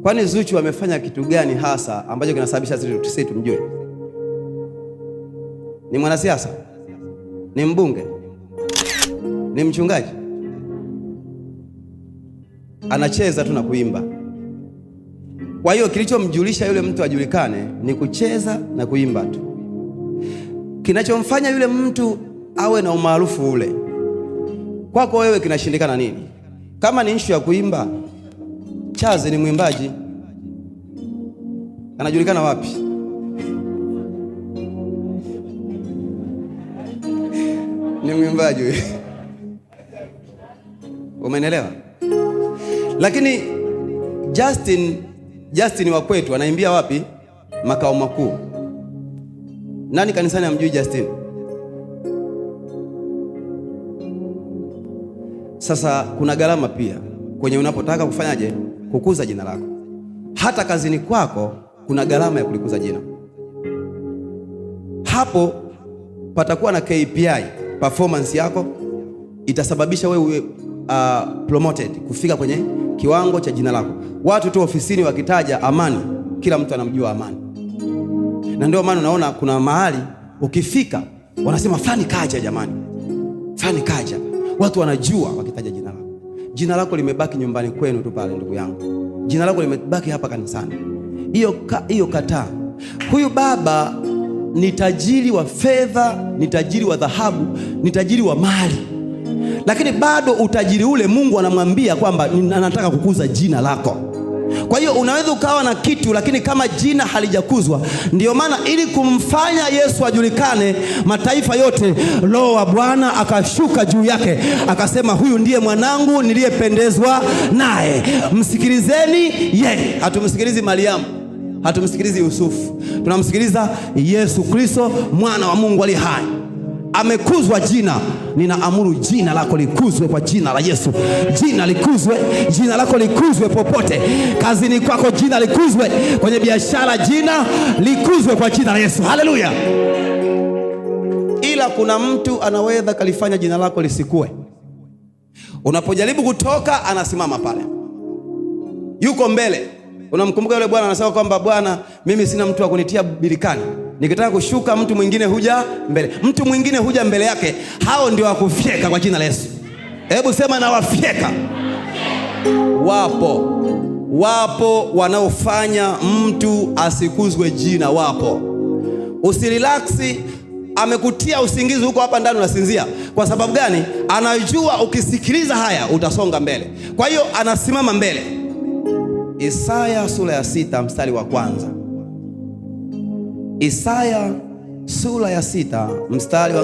Kwani Zuchu amefanya kitu gani hasa ambacho kinasababisha sisi tumjue? Ni mwanasiasa? Ni mbunge? Ni mchungaji? Anacheza tu na kuimba. Kwa hiyo kilichomjulisha yule mtu ajulikane ni kucheza na kuimba tu. Kinachomfanya yule mtu awe na umaarufu ule, kwako wewe kinashindikana nini? Kama ni issue ya kuimba, Chaze ni mwimbaji. Anajulikana wapi? Ni mwimbaji wewe. Umeelewa? Lakini Justin wa kwetu anaimbia wapi? Makao makuu. Nani kanisani amjui Justin? Sasa kuna gharama pia kwenye unapotaka kufanyaje kukuza jina lako. Hata kazini kwako kuna gharama ya kulikuza jina. Hapo patakuwa na KPI, performance yako itasababisha wewe promoted kufika kwenye kiwango cha jina lako. Watu tu ofisini wakitaja Amani, kila mtu anamjua Amani. Na ndio maana unaona kuna mahali ukifika wanasema fulani kaja, jamani, fulani kaja. Watu wanajua wakitaja jina lako. Jina lako limebaki nyumbani kwenu tu pale, ndugu yangu. Jina lako limebaki hapa kanisani. Hiyo kataa. Huyu baba ni tajiri wa fedha, ni tajiri wa dhahabu, ni tajiri wa mali. Lakini bado utajiri ule Mungu anamwambia kwamba anataka kukuza jina lako. Kwa hiyo unaweza ukawa na kitu lakini kama jina halijakuzwa, ndio maana ili kumfanya Yesu ajulikane mataifa yote, Roho wa Bwana akashuka juu yake, akasema huyu ndiye mwanangu niliyependezwa naye, msikilizeni yeye. Hatumsikilizi Mariamu, hatumsikilizi Yusufu, tunamsikiliza Yesu Kristo, mwana wa Mungu aliye hai. Amekuzwa jina. Ninaamuru jina lako likuzwe kwa jina la Yesu. Jina likuzwe, jina lako likuzwe popote. Kazini kwako jina likuzwe, kwenye biashara jina likuzwe kwa jina la Yesu. Haleluya. Ila kuna mtu anaweza kalifanya jina lako lisikue. Unapojaribu kutoka anasimama pale, yuko mbele. Unamkumbuka yule bwana anasema kwamba Bwana, mimi sina mtu wa kunitia birikani, nikitaka kushuka mtu mwingine huja mbele. Mtu mwingine huja mbele yake. Hao ndio wakufyeka kwa jina la Yesu. Hebu sema na wafyeka. Wapo wanaofanya mtu asikuzwe jina. Wapo. Usirelaxi. Amekutia usingizi huko hapa ndani unasinzia. Kwa sababu gani? Anajua ukisikiliza haya utasonga mbele. Kwa hiyo anasimama mbele. Isaya sura ya 6 mstari wa 1. Isaya sura ya 6 mstari wa